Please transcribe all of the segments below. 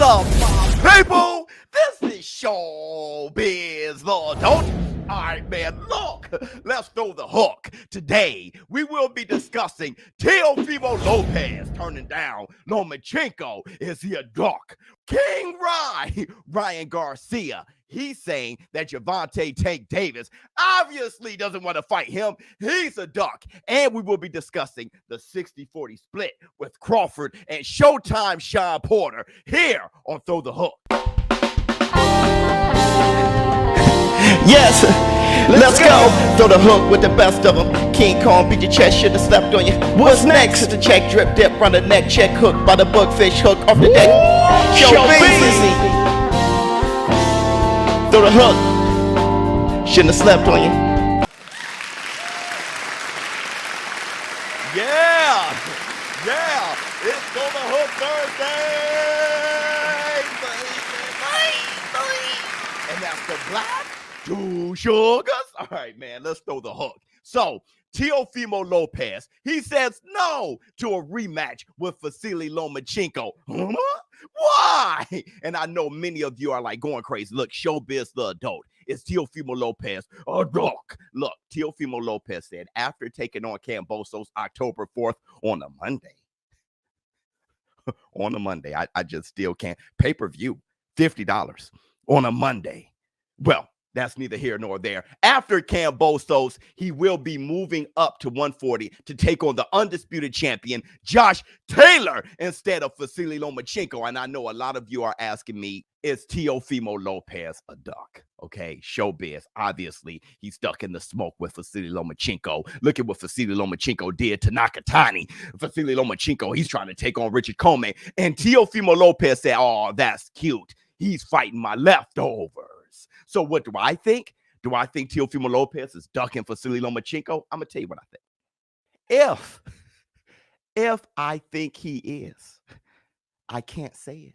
up, my people? This is ShowBizz, the adult. All right, man, look, let's throw the hook. Today, we will be discussing Teofimo Lopez turning down Lomachenko. Is he a duck? King Ryan Garcia, he's saying that Gervonta Tank Davis obviously doesn't want to fight him. He's a duck. And we will be discussing the 60-40 split with Crawford and Showtime Sean Porter here on Throw the Hook. Yes, let's go. Throw the hook with the best of them. King Kong beat your chest, should have slept on you. What's next? The check drip dip, run the neck, check hook by the bookfish hook off the deck. ShowBizz. Throw the hook. Shouldn't have slept on you. Yeah. It's Throw the Hook Thursday. And that's the black. Two sugars. All right, man, let's throw the hook. So, Teofimo Lopez, he says no to a rematch with Vasily Lomachenko. Huh? Why? And I know many of you are like going crazy. Look, ShowBizz the adult. It's Teofimo Lopez, a duck. Look, Teofimo Lopez said after taking on Kambosos October 4th on a Monday. On a Monday, I just still can't. Pay-per-view, $50 on a Monday. Well, that's neither here nor there. After Kambosos, he will be moving up to 140 to take on the undisputed champion, Josh Taylor, instead of Vasily Lomachenko. And I know a lot of you are asking me, is Teofimo Lopez a duck? Okay, ShowBizz, obviously, he's stuck in the smoke with Vasily Lomachenko. Look at what Vasily Lomachenko did to Nakatani. Vasily Lomachenko, he's trying to take on Richard Coleman. And Teofimo Lopez said, oh, that's cute. He's fighting my leftovers. So what do I think? Do I think Teofimo Lopez is ducking Vasily Lomachenko? I'm going to tell you what I think. If I think he is, I can't say it.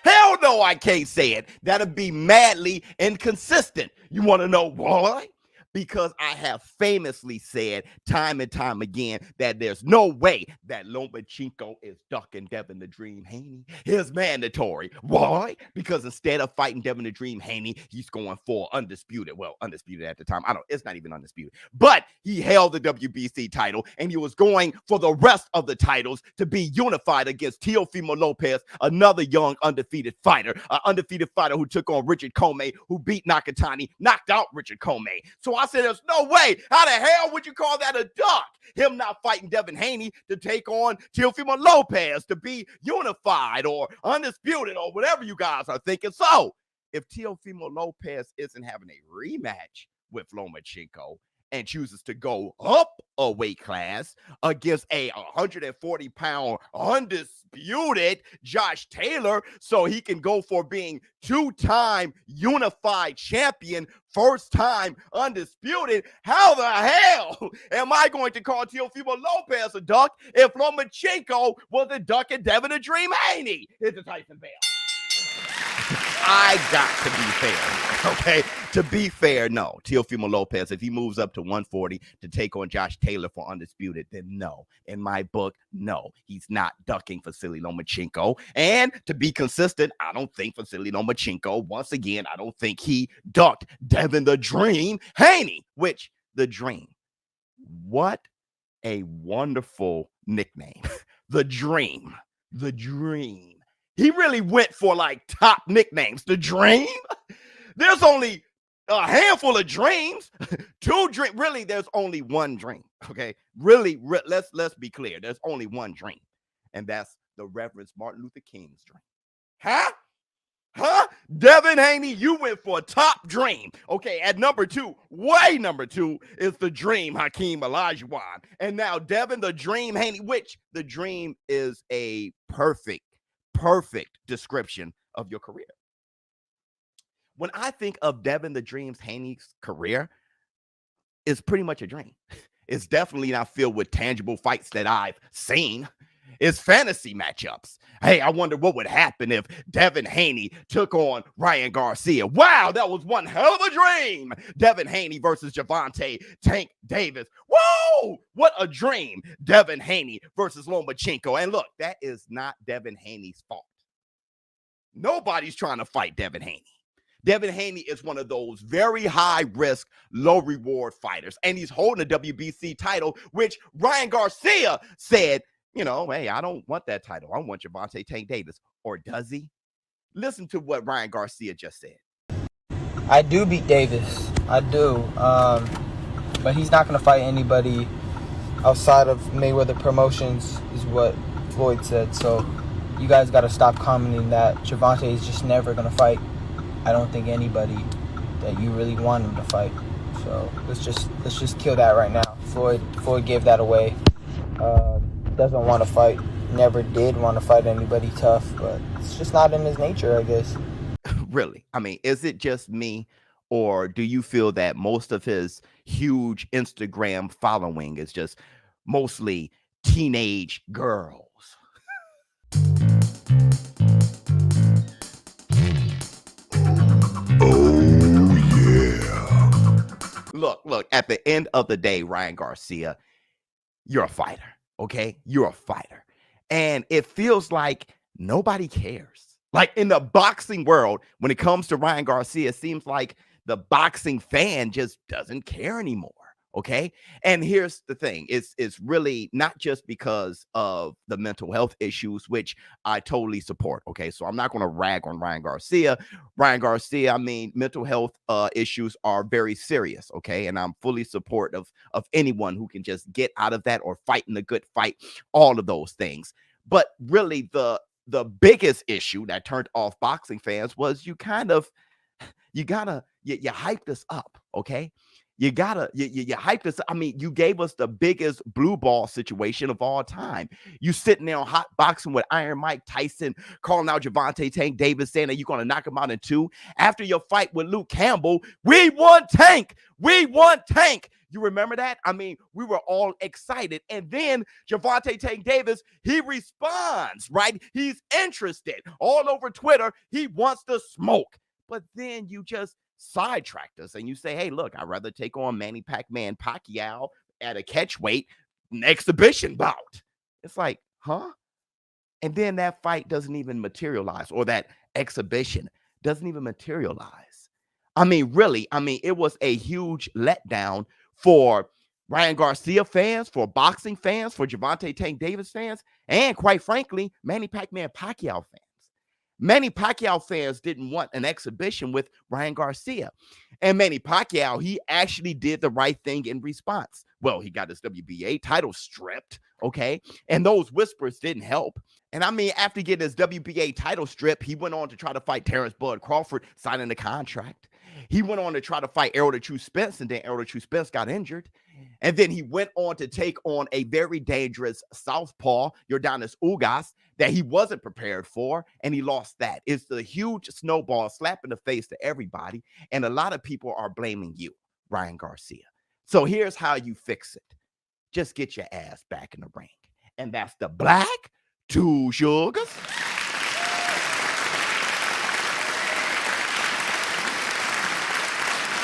Hell no, I can't say it. That'd be madly inconsistent. You want to know why? Because I have famously said time and time again that there's no way that Lomachenko is ducking Devin the Dream Haney. It's mandatory. Why? Because instead of fighting Devin the Dream Haney, he's going for undisputed. Well, undisputed at the time. It's not even undisputed. But he held the WBC title, and he was going for the rest of the titles to be unified against Teofimo Lopez, another young undefeated fighter. An undefeated fighter who took on Richard Coleman, who beat Nakatani, knocked out Richard Coleman. So I said, there's no way. How the hell would you call that a duck? Him not fighting Devin Haney to take on Teofimo Lopez to be unified or undisputed or whatever you guys are thinking. So if Teofimo Lopez isn't having a rematch with Lomachenko and chooses to go up a weight class against a 140-pound undisputed Josh Taylor so he can go for being two-time unified champion, first time undisputed, how the hell am I going to call Teofimo Lopez a duck if Lomachenko was a duck and Devin the Dream Haney? It's a Tyson Bell. I got to be fair, okay? To be fair, no. Teofimo Lopez, if he moves up to 140 to take on Josh Taylor for undisputed, then no. In my book, no. He's not ducking Vasily Lomachenko. And to be consistent, I don't think Vasily Lomachenko, once again, I don't think he ducked Devin the Dream Haney, which the Dream. What a wonderful nickname. The Dream. The Dream. He really went for like top nicknames. The Dream? There's only a handful of dreams. Two dreams. Really, there's only one dream. Okay. Really, let's be clear. There's only one dream. And that's the Reverend Martin Luther King's dream. Huh? Devin Haney, you went for a top dream. Okay, at number two, way number two, is the Dream Hakeem Olajuwon. And now Devin the Dream Haney, which the Dream is a perfect description of your career. When I think of Devin the Dream Haney's career, it's pretty much a dream. It's definitely not filled with tangible fights that I've seen. It's fantasy matchups. Hey, I wonder what would happen if Devin Haney took on Ryan Garcia. Wow, that was one hell of a dream. Devin Haney versus Gervonta Tank Davis. Whoa, what a dream. Devin Haney versus Lomachenko. And look, that is not Devin Haney's fault. Nobody's trying to fight Devin Haney. Devin Haney is one of those very high risk, low reward fighters. And he's holding a WBC title, which Ryan Garcia said, you know, hey, I don't want that title. I want Gervonta Tank Davis. Or does he? Listen to what Ryan Garcia just said. I do beat Davis. I do. But he's not going to fight anybody outside of Mayweather Promotions, is what Floyd said. So you guys got to stop commenting that Gervonta is just never going to fight. I don't think anybody that you really want him to fight. So let's just kill that right now. Floyd gave that away. Doesn't want to fight. Never did want to fight anybody tough, but it's just not in his nature, I guess. Really? I mean, is it just me, or do you feel that most of his huge Instagram following is just mostly teenage girls? Oh, yeah. Look, at the end of the day, Ryan Garcia, you're a fighter, okay? You're a fighter. And it feels like nobody cares. Like in the boxing world, when it comes to Ryan Garcia, it seems like the boxing fan just doesn't care anymore. Okay. And here's the thing. It's really not just because of the mental health issues, which I totally support. Okay. So I'm not going to rag on Ryan Garcia. Ryan Garcia, I mean, mental health issues are very serious. Okay. And I'm fully supportive of anyone who can just get out of that or fight in a good fight, all of those things. But really the biggest issue that turned off boxing fans was you hyped us up. Okay. You hyped us. I mean, you gave us the biggest blue ball situation of all time. You sitting there on hot boxing with Iron Mike Tyson, calling out Gervonta Tank Davis, saying that you're going to knock him out in 2. After your fight with Luke Campbell, we want Tank. We want Tank. You remember that? I mean, we were all excited. And then Gervonta Tank Davis, he responds, right? He's interested. All over Twitter, he wants to smoke. But then you just sidetracked us and you say, hey, look, I'd rather take on Manny Pacquiao at a catch weight, an exhibition bout. It's like, huh? And then that fight doesn't even materialize, or that exhibition doesn't even materialize. I mean, really, it was a huge letdown for Ryan Garcia fans, for boxing fans, for Gervonta Tank Davis fans, and quite frankly, Manny Pacquiao fans. Manny Pacquiao fans didn't want an exhibition with Ryan Garcia. And Manny Pacquiao, he actually did the right thing in response. Well, he got his WBA title stripped, okay? And those whispers didn't help. And I mean, after getting his WBA title stripped, he went on to try to fight Terrence Bud Crawford, signing the contract. He went on to try to fight Errol the True Spence, and then Errol the True Spence got injured. And then he went on to take on a very dangerous southpaw, Yordenis Ugas, that he wasn't prepared for, and he lost that. It's the huge snowball slap in the face to everybody, and a lot of people are blaming you, Ryan Garcia. So here's how you fix it. Just get your ass back in the ring. And that's the Black Two Sugars.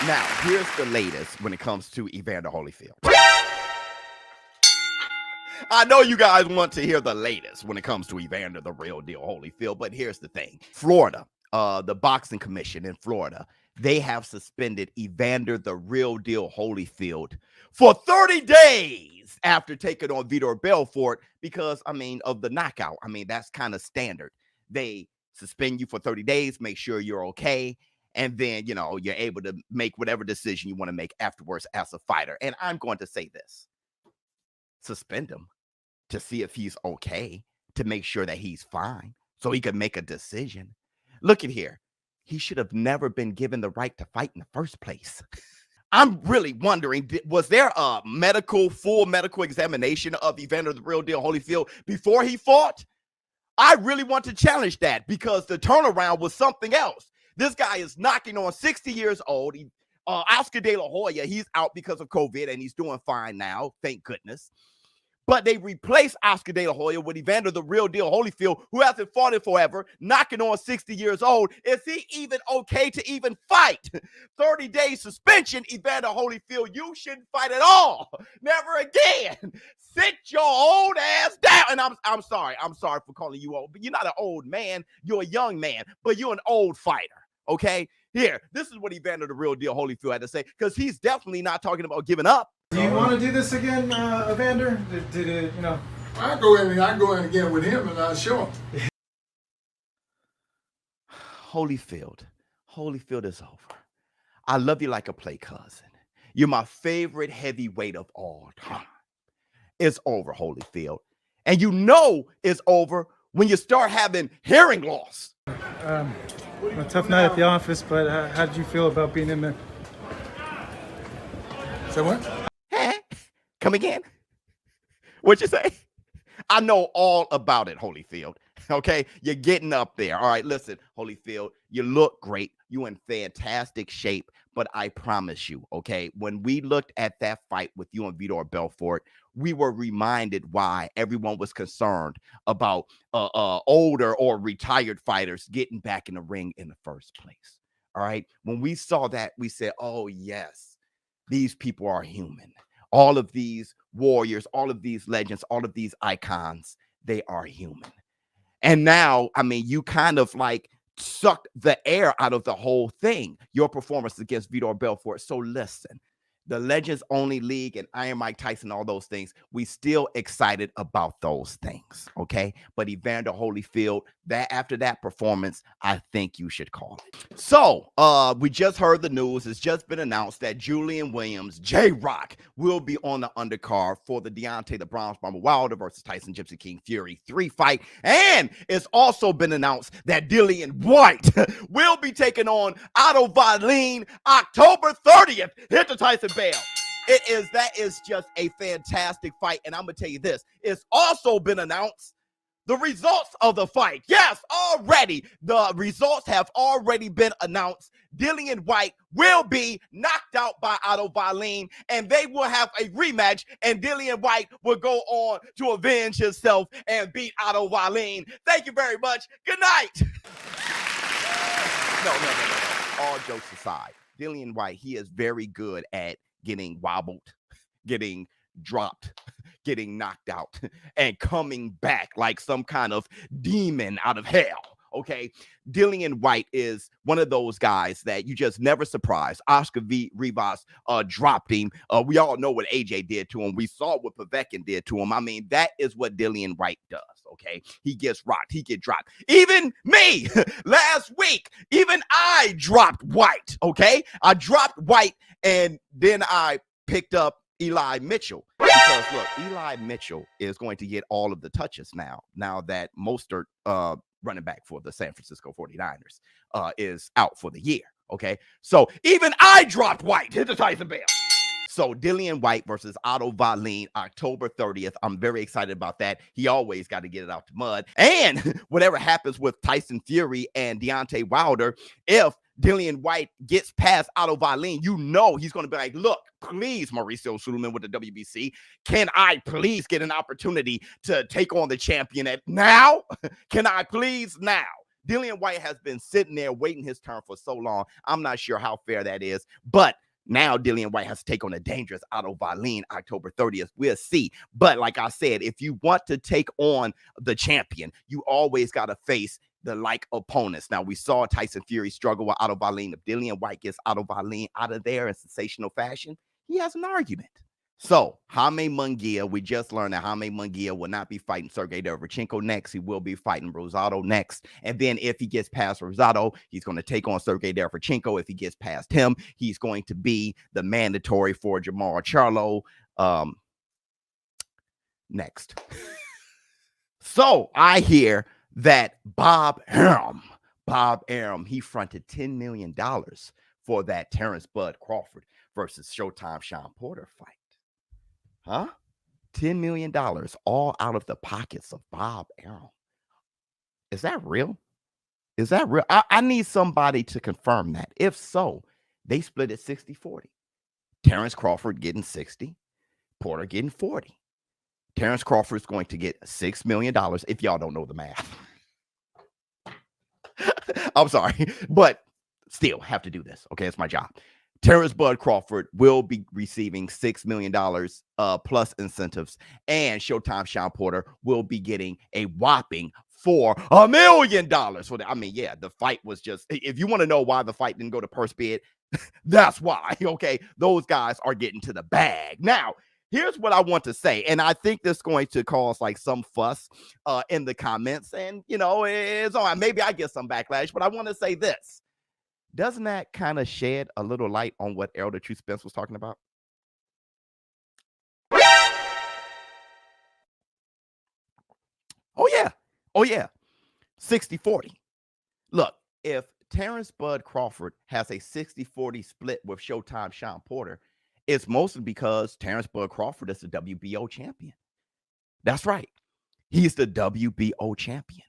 Now, here's the latest when it comes to Evander Holyfield. I know you guys want to hear the latest when it comes to Evander, the real deal Holyfield, but here's the thing. Florida, the boxing commission in Florida, they have suspended Evander, the real deal Holyfield, for 30 days after taking on Vitor Belfort because, of the knockout. That's kind of standard. They suspend you for 30 days, make sure you're okay. And then, you're able to make whatever decision you want to make afterwards as a fighter. And I'm going to say this. Suspend him to see if he's okay, to make sure that he's fine, so he could make a decision. Look at here. He should have never been given the right to fight in the first place. I'm really wondering, was there a full medical examination of Evander, the real deal Holyfield, before he fought? I really want to challenge that because the turnaround was something else. This guy is knocking on 60 years old. Oscar De La Hoya, he's out because of COVID, and he's doing fine now, thank goodness. But they replaced Oscar De La Hoya with Evander the Real Deal Holyfield, who hasn't fought in forever, knocking on 60 years old. Is he even okay to even fight? 30-day suspension, Evander Holyfield. You shouldn't fight at all. Never again. Sit your old ass down. And I'm sorry for calling you old, but you're not an old man. You're a young man, but you're an old fighter. Okay? Here, this is what Evander the Real Deal Holyfield had to say, because he's definitely not talking about giving up. Do you want to do this again, Evander? Did it, I go in again with him, and I'll show him. Holyfield is over. I love you like a play cousin. You're my favorite heavyweight of all time. It's over, Holyfield. And you know it's over when you start having hearing loss. A tough night at the office, but how did you feel about being in there? Say what? Come again? What'd you say? I know all about it, Holyfield. Okay? You're getting up there. All right, listen, Holyfield, you look great. You in fantastic shape, but I promise you, okay, when we looked at that fight with you and Vitor Belfort, we were reminded why everyone was concerned about older or retired fighters getting back in the ring in the first place. All right? When we saw that, we said, oh, yes, these people are human. All of these warriors, all of these legends, all of these icons, they are human. And now, I mean, you kind of like sucked the air out of the whole thing, your performance against Vitor Belfort. So listen, the Legends Only League and Iron Mike Tyson, all those things, we still excited about those things, okay? But Evander Holyfield, that after that performance, I think you should call it. So, we just heard the news. It's just been announced that Julian Williams, J-Rock, will be on the undercard for the Deontay the Bronze Bomber Wilder versus Tyson Gypsy King Fury 3 fight. And it's also been announced that Dillian White will be taking on Otto Wallin October 30th. Hit the Tyson bell. That is just a fantastic fight. And I'm gonna tell you this, it's also been announced the results of the fight. Yes, already the results have already been announced. Dillian White will be knocked out by Otto Wallin, and they will have a rematch, and Dillian White will go on to avenge himself and beat Otto Wallin. Thank you very much. Good night. No. All jokes aside, Dillian White, he is very good at getting wobbled, getting dropped, getting knocked out, and coming back like some kind of demon out of hell. Okay, Dillian White is one of those guys that you just never surprise. Oscar Rivas dropped him. We all know what AJ did to him. We saw what Povetkin did to him. I mean, that is what Dillian White does. Okay, he gets rocked, he gets dropped. Even me last week, even I dropped White. Okay, I dropped White, and then I picked up Eli Mitchell. Because look, Eli Mitchell is going to get all of the touches now that Mostert, running back for the San Francisco 49ers, is out for the year. Okay, so even I dropped White. Hit the Tyson bell. So Dillian White versus Otto Wallin, October 30th. I'm very excited about that. He always got to get it out the mud. And whatever happens with Tyson Fury and Deontay Wilder, if Dillian White gets past Otto Wallin, you know he's going to be like, look, please, Mauricio Suleiman with the WBC, can I please get an opportunity to take on the champion now? Can I please now? Dillian White has been sitting there waiting his turn for so long. I'm not sure how fair that is, but now Dillian White has to take on a dangerous Otto Wallin October 30th. We'll see. But like I said, if you want to take on the champion, you always got to face the like opponents. Now, we saw Tyson Fury struggle with Otto Wallin. If Dillian White gets Otto Wallin out of there in sensational fashion, he has an argument. So, Jaime Munguia, we just learned that Jaime Munguia will not be fighting Sergey Derevchenko next. He will be fighting Rosado next. And then if he gets past Rosado, he's going to take on Sergey Derevchenko. If he gets past him, he's going to be the mandatory for Jamal Charlo next. So, I hear that Bob Arum, he fronted $10 million for that Terrence Bud Crawford versus Showtime Sean Porter fight. Huh? $10 million all out of the pockets of Bob Arum. Is that real? Is that real? I need somebody to confirm that. If so, they split it 60-40. Terrence Crawford getting 60, Porter getting 40. Terrence Crawford is going to get $6 million if y'all don't know the math. I'm sorry, but still have to do this. Okay, it's my job. Terrence Bud Crawford will be receiving $6 million plus incentives, and Showtime Sean Porter will be getting a whopping $4 million. So, I mean, yeah, the fight was just, if you want to know why the fight didn't go to purse bid, that's why. Okay, those guys are getting to the bag. Now, here's what I want to say, and I think this is going to cause like some fuss in the comments, and you know, it's all right. Maybe I get some backlash, but I want to say this. Doesn't that kind of shed a little light on what Errol the Truth Spence was talking about? Oh, yeah. Oh, yeah. 60-40. Look, if Terrence Bud Crawford has a 60-40 split with Showtime Sean Porter, it's mostly because Terrence Bud Crawford is the WBO champion. That's right. He's the WBO champion.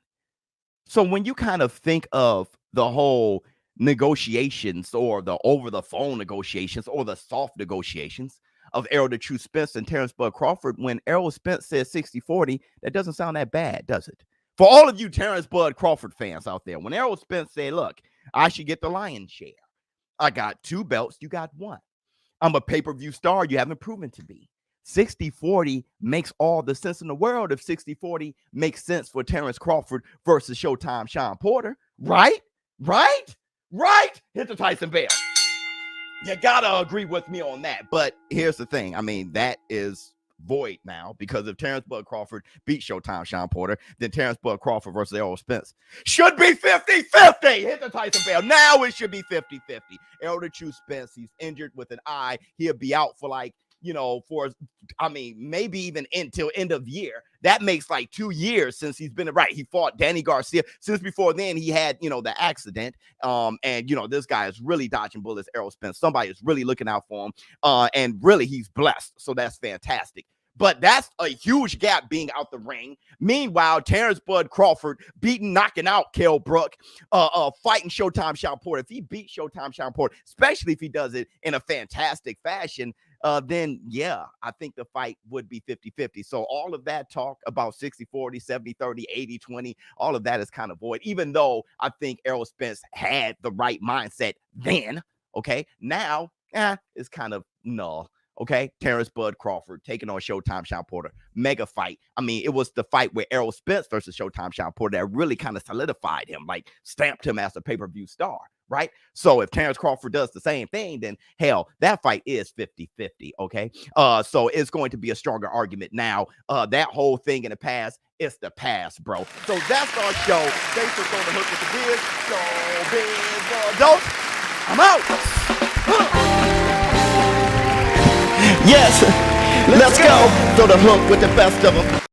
So when you kind of think of the whole negotiations or the over-the-phone negotiations or the soft negotiations of Errol the Truth Spence and Terrence Bud Crawford, when Errol Spence says 60-40, that doesn't sound that bad, does it? For all of you Terrence Bud Crawford fans out there, when Errol Spence said, look, I should get the lion's share. I got 2 belts, you got 1. I'm a pay-per-view star you haven't proven to be. 60-40 makes all the sense in the world if 60-40 makes sense for Terrence Crawford versus Showtime Sean Porter, right? Right? Right? Hit the Tyson bell. You gotta agree with me on that. But here's the thing. I mean, that is void now, because if Terrence Bud Crawford beats Showtime Sean Porter, then Terrence Bud Crawford versus Errol Spence should be 50-50. Hit the Tyson bell. Now it should be 50-50. Errol the Truth Spence, he's injured with an eye. He'll be out for like, you know, for, I mean, maybe even until end of year. That makes like 2 years since he's been right. He fought Danny Garcia. Since before then, he had, you know, the accident. And, you know, this guy is really dodging bullets, Errol Spence. Somebody is really looking out for him. And really, he's blessed. So that's fantastic. But that's a huge gap being out the ring. Meanwhile, Terrence Bud Crawford knocking out Kell Brook, fighting Showtime Sean Porter. If he beats Showtime Sean Porter, especially if he does it in a fantastic fashion, then yeah, I think the fight would be 50-50. So all of that talk about 60-40, 70-30, 80-20, all of that is kind of void, even though I think Errol Spence had the right mindset then. Okay, now it's kind of null. Okay, Terrence Bud Crawford taking on Showtime Sean Porter. Mega fight. I mean, it was the fight with Errol Spence versus Showtime Sean Porter that really kind of solidified him, like stamped him as a pay-per-view star, right? So if Terrence Crawford does the same thing, then hell, that fight is 50-50, okay? So it's going to be a stronger argument now. That whole thing in the past, it's the past, bro. So that's our show. Thanks for throwing the hook with the biz. ShowBizz adults. I'm out. Yes, let's go. Throw the hook with the best of them.